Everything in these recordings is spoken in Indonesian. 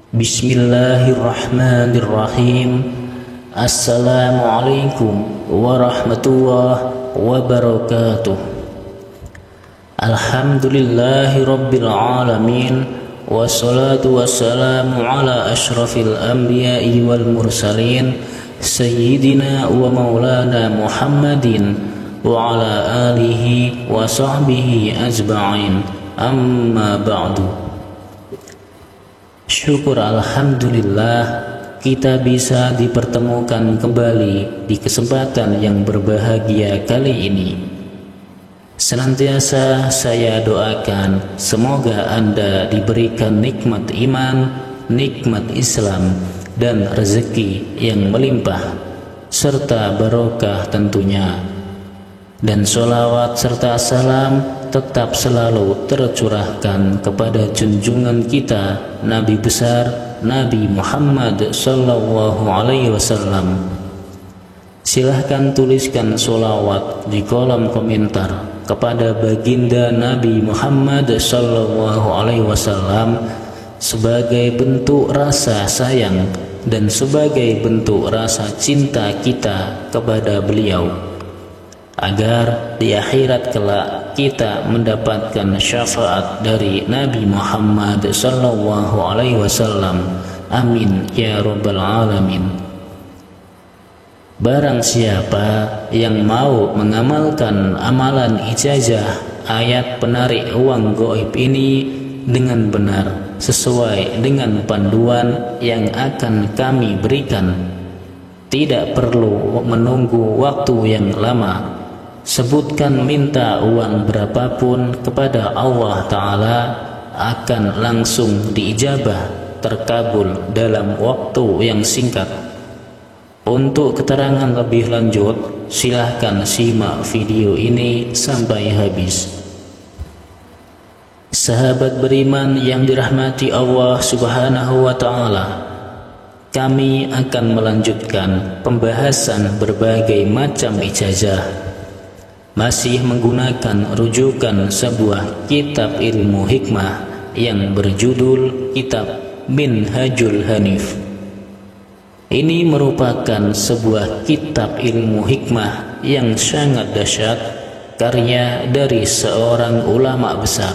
Bismillahirrahmanirrahim. Assalamualaikum warahmatullahi wabarakatuh. Alhamdulillahi rabbil alamin. Wassalatu wassalamu ala ashrafil anbiya'i wal mursalin Sayyidina wa maulana Muhammadin wa ala alihi wa sahbihi ajma'in. Amma ba'du. Syukur alhamdulillah kita bisa dipertemukan kembali di kesempatan yang berbahagia kali ini. Senantiasa saya doakan semoga Anda diberikan nikmat iman, nikmat Islam, dan rezeki yang melimpah serta barokah tentunya. Dan sholawat serta salam tetap selalu tercurahkan kepada junjungan kita Nabi besar Nabi Muhammad sallallahu alaihi wasallam. Silahkan tuliskan sholawat di kolom komentar kepada baginda Nabi Muhammad sallallahu alaihi wasallam sebagai bentuk rasa sayang dan sebagai bentuk rasa cinta kita kepada beliau, agar di akhirat kelak kita mendapatkan syafaat dari Nabi Muhammad sallallahu alaihi wasallam. Amin ya rabbal alamin. Barang siapa yang mau mengamalkan amalan ijazah ayat penarik uang gaib ini dengan benar sesuai dengan panduan yang akan kami berikan, tidak perlu menunggu waktu yang lama. Sebutkan minta uang berapapun kepada Allah Ta'ala, akan langsung diijabah, terkabul dalam waktu yang singkat. Untuk keterangan lebih lanjut, silahkan simak video ini sampai habis. Sahabat beriman yang dirahmati Allah Subhanahu wa Ta'ala, kami akan melanjutkan pembahasan berbagai macam ijazah, masih menggunakan rujukan sebuah kitab ilmu hikmah yang berjudul Kitab Minhajul Hanif. Ini merupakan sebuah kitab ilmu hikmah yang sangat dahsyat, karya dari seorang ulama besar,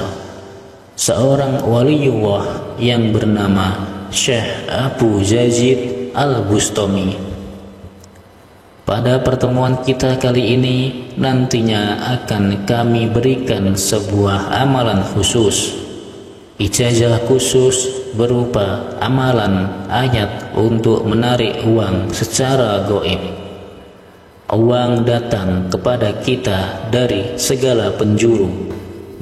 seorang waliullah yang bernama Syekh Abu Yazid Al-Bustami. Pada pertemuan kita kali ini nantinya akan kami berikan sebuah amalan khusus, ijazah khusus berupa amalan ayat untuk menarik uang secara gaib. Uang datang kepada kita dari segala penjuru,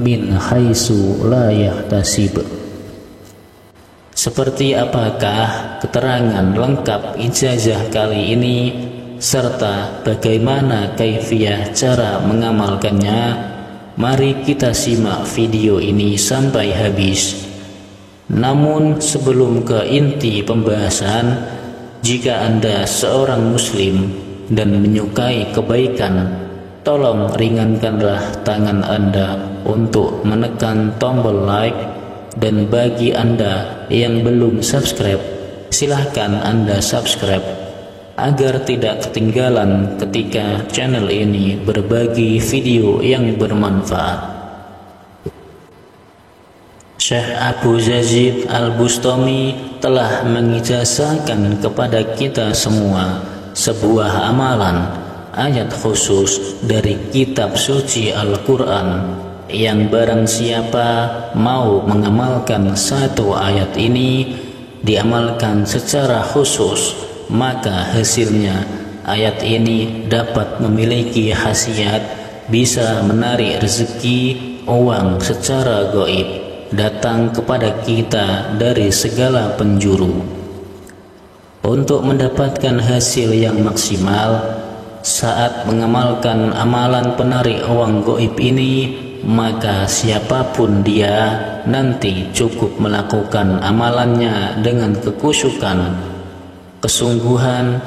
min haitsu la yahtasib. Seperti apakah keterangan lengkap ijazah kali ini serta bagaimana kaifiah cara mengamalkannya? Mari kita simak video ini sampai habis. Namun sebelum ke inti pembahasan, jika Anda seorang muslim dan menyukai kebaikan, tolong ringankanlah tangan Anda untuk menekan tombol like, dan bagi Anda yang belum subscribe, silahkan Anda subscribe agar tidak ketinggalan ketika channel ini berbagi video yang bermanfaat. Syekh Abu Yazid Al-Bustami telah mengijazahkan kepada kita semua sebuah amalan ayat khusus dari kitab suci Al-Quran, yang barang siapa mau mengamalkan satu ayat ini, diamalkan secara khusus, maka hasilnya ayat ini dapat memiliki khasiat bisa menarik rezeki uang secara gaib datang kepada kita dari segala penjuru. Untuk mendapatkan hasil yang maksimal saat mengamalkan amalan penarik uang gaib ini, maka siapapun dia nanti cukup melakukan amalannya dengan kekhusyukan, kesungguhan,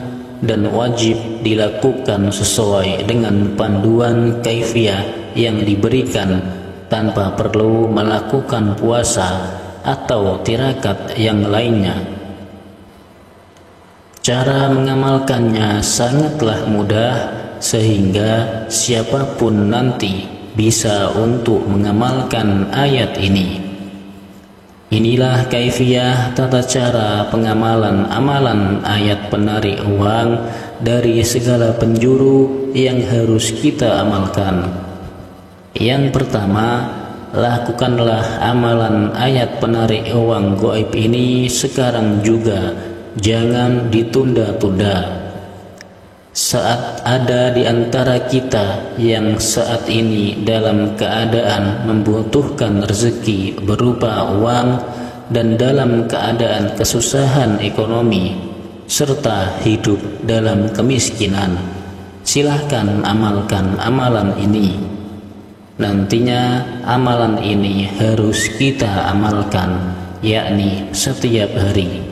dan wajib dilakukan sesuai dengan panduan kaifiah yang diberikan tanpa perlu melakukan puasa atau tirakat yang lainnya. Cara mengamalkannya sangatlah mudah, sehingga siapapun nanti bisa untuk mengamalkan ayat ini. Inilah kaifiyah tata cara pengamalan amalan ayat penarik uang dari segala penjuru yang harus kita amalkan. Yang pertama, lakukanlah amalan ayat penarik uang gaib ini sekarang juga, jangan ditunda-tunda. Saat ada di antara kita yang saat ini dalam keadaan membutuhkan rezeki berupa uang dan dalam keadaan kesusahan ekonomi serta hidup dalam kemiskinan, silahkan amalkan amalan ini. Nantinya amalan ini harus kita amalkan, yakni setiap hari.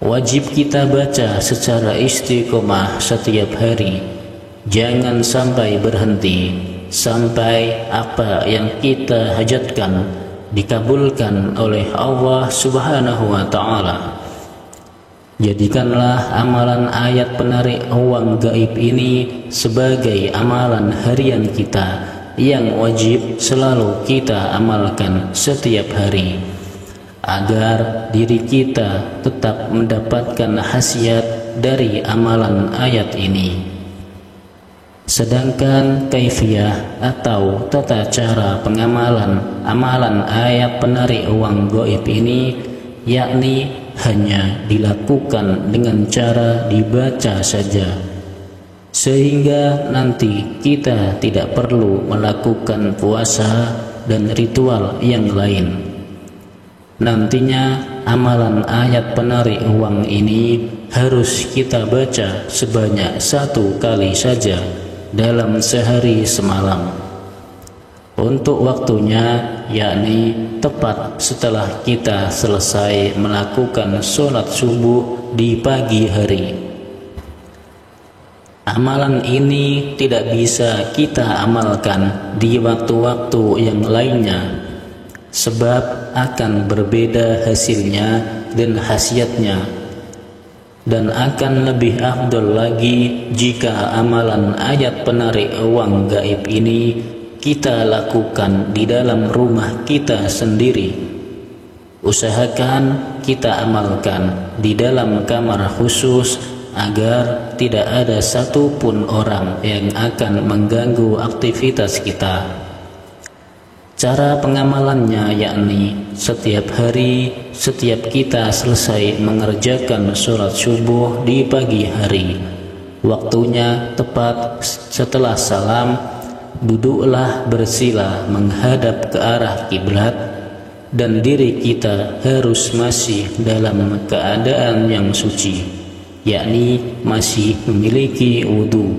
Wajib kita baca secara istiqomah setiap hari. Jangan sampai berhenti sampai apa yang kita hajatkan dikabulkan oleh Allah Subhanahu wa ta'ala. Jadikanlah amalan ayat penarik uang gaib ini sebagai amalan harian kita yang wajib selalu kita amalkan setiap hari, agar diri kita tetap mendapatkan khasiat dari amalan ayat ini. Sedangkan kaifiyah atau tata cara pengamalan amalan ayat penarik uang gaib ini, yakni hanya dilakukan dengan cara dibaca saja, sehingga nanti kita tidak perlu melakukan puasa dan ritual yang lain. Nantinya amalan ayat penarik uang ini harus kita baca sebanyak 1 kali saja dalam sehari semalam. Untuk waktunya, yakni tepat setelah kita selesai melakukan sholat subuh di pagi hari. Amalan ini tidak bisa kita amalkan di waktu-waktu yang lainnya, sebab akan berbeda hasilnya dan khasiatnya, dan akan lebih afdal lagi jika amalan ayat penarik uang gaib ini kita lakukan di dalam rumah kita sendiri. Usahakan kita amalkan di dalam kamar khusus agar tidak ada satupun orang yang akan mengganggu aktivitas kita. Cara pengamalannya yakni setiap hari, setiap kita selesai mengerjakan sholat subuh di pagi hari, waktunya tepat setelah salam, duduklah bersila menghadap ke arah kiblat, dan diri kita harus masih dalam keadaan yang suci, yakni masih memiliki wudu.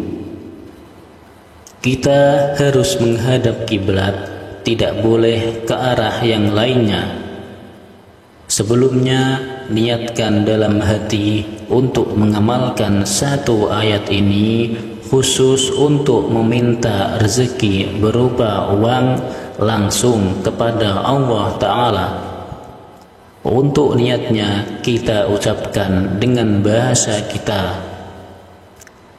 Kita harus menghadap kiblat, tidak boleh ke arah yang lainnya. Sebelumnya, niatkan dalam hati untuk mengamalkan 1 ayat ini khusus untuk meminta rezeki berupa uang langsung kepada Allah Ta'ala. Untuk niatnya kita ucapkan dengan bahasa kita.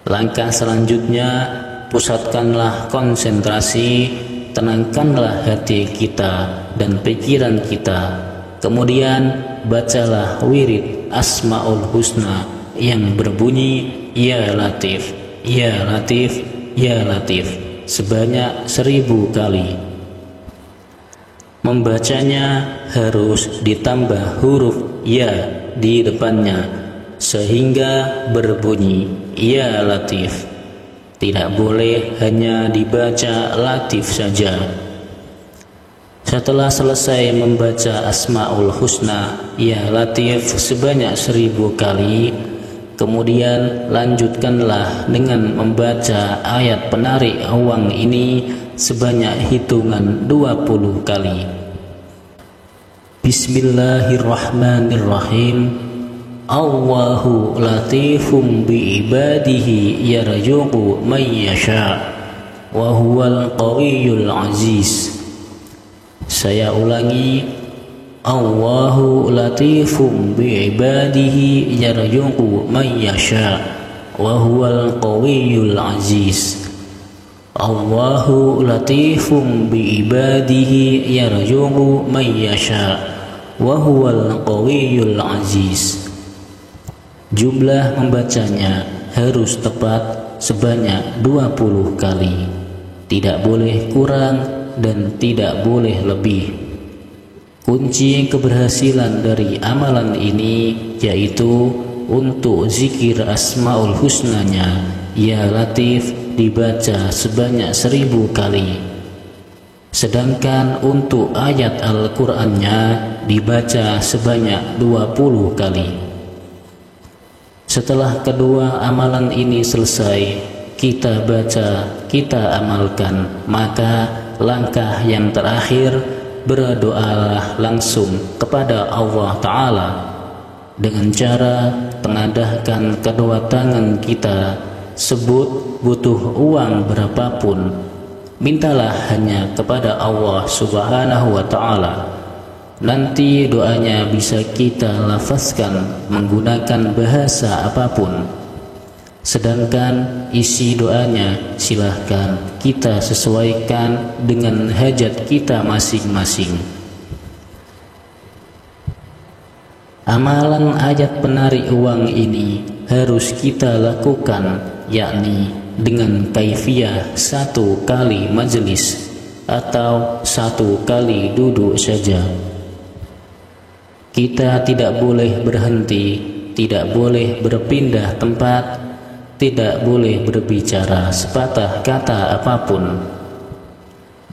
Langkah selanjutnya, pusatkanlah konsentrasi, tenangkanlah hati kita dan pikiran kita. Kemudian bacalah wirid Asmaul Husna yang berbunyi Ya Latif, Ya Latif, Ya Latif sebanyak 1000 kali. Membacanya harus ditambah huruf Ya di depannya sehingga berbunyi Ya Latif. Tidak boleh hanya dibaca Latif saja. Setelah selesai membaca Asmaul Husna Ya Latif sebanyak 1000 kali, kemudian lanjutkanlah dengan membaca ayat penarik uang ini sebanyak hitungan 20 kali. Bismillahirrahmanirrahim. Allahu latifum bi ibadihi yarzuqu man yasha wa huwal qawiyyul aziz. Saya ulangi, Allahu latifum bi'ibadihi yarzuqu man yasha wa huwal qawiyyul aziz. Allahu latifum bi'ibadihi yarzuqu man yasha wa huwal qawiyyul aziz. Jumlah membacanya harus tepat sebanyak 20 kali. Tidak boleh kurang dan tidak boleh lebih. Kunci keberhasilan dari amalan ini yaitu untuk zikir Asmaul Husnanya Ya Latif dibaca sebanyak 1000 kali. Sedangkan untuk ayat Al-Qur'annya dibaca sebanyak 20 kali. Setelah kedua amalan ini selesai, kita baca, kita amalkan, maka langkah yang terakhir berdoalah langsung kepada Allah Ta'ala dengan cara tengadahkan kedua tangan kita, sebut butuh uang berapapun, mintalah hanya kepada Allah Subhanahu wa Ta'ala. Nanti doanya bisa kita lafazkan menggunakan bahasa apapun. Sedangkan isi doanya silahkan kita sesuaikan dengan hajat kita masing-masing. Amalan ayat penarik uang ini harus kita lakukan, yakni dengan kaifiyah 1 kali majelis atau 1 kali duduk saja. Kita tidak boleh berhenti, tidak boleh berpindah tempat, tidak boleh berbicara sepatah kata apapun.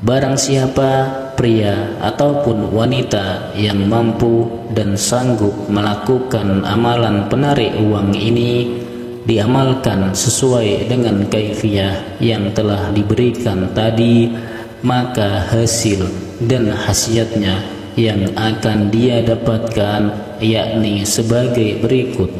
Barang siapa pria ataupun wanita yang mampu dan sanggup melakukan amalan penarik uang ini, diamalkan sesuai dengan kaifiyah yang telah diberikan tadi, maka hasil dan khasiatnya yang akan dia dapatkan yakni sebagai berikut.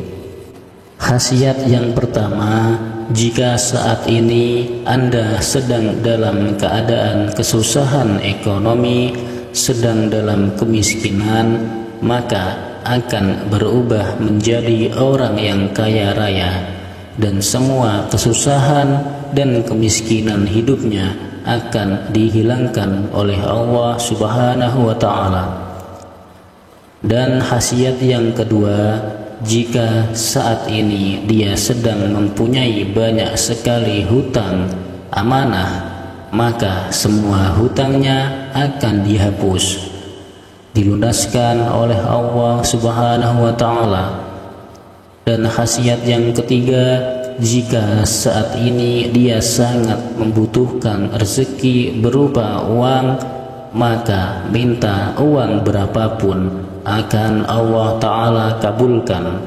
Khasiat yang pertama, jika saat ini Anda sedang dalam keadaan kesusahan ekonomi, sedang dalam kemiskinan, maka akan berubah menjadi orang yang kaya raya, dan semua kesusahan dan kemiskinan hidupnya akan dihilangkan oleh Allah Subhanahu wa Ta'ala. Dan khasiat yang kedua, jika saat ini dia sedang mempunyai banyak sekali hutang amanah, maka semua hutangnya akan dihapus, dilunaskan oleh Allah Subhanahu wa Ta'ala. Dan khasiat yang ketiga, jika saat ini dia sangat membutuhkan rezeki berupa uang, maka minta uang berapapun akan Allah Ta'ala kabulkan.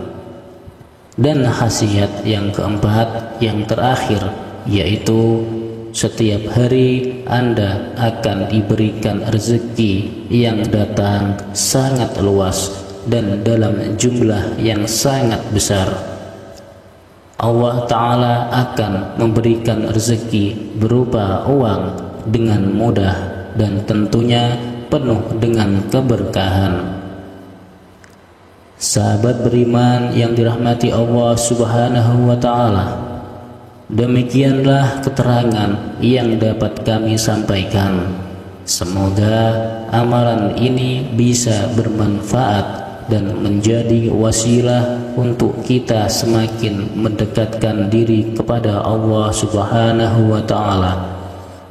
Dan khasiat yang keempat, yang terakhir, yaitu setiap hari Anda akan diberikan rezeki yang datang sangat luas dan dalam jumlah yang sangat besar. Allah Ta'ala akan memberikan rezeki berupa uang dengan mudah dan tentunya penuh dengan keberkahan. Sahabat beriman yang dirahmati Allah Subhanahu wa Ta'ala, demikianlah keterangan yang dapat kami sampaikan. Semoga amalan ini bisa bermanfaat dan menjadi wasilah untuk kita semakin mendekatkan diri kepada Allah Subhanahu wa Ta'ala,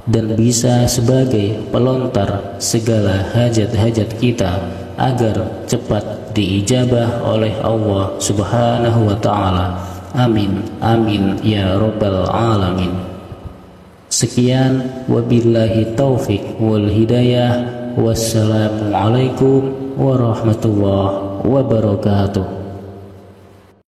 dan bisa sebagai pelontar segala hajat-hajat kita agar cepat diijabah oleh Allah Subhanahu wa Ta'ala. Amin, amin ya rabbal alamin. Sekian, wabillahi taufik wal hidayah. Wassalamualaikum warahmatullahi wabarakatuh.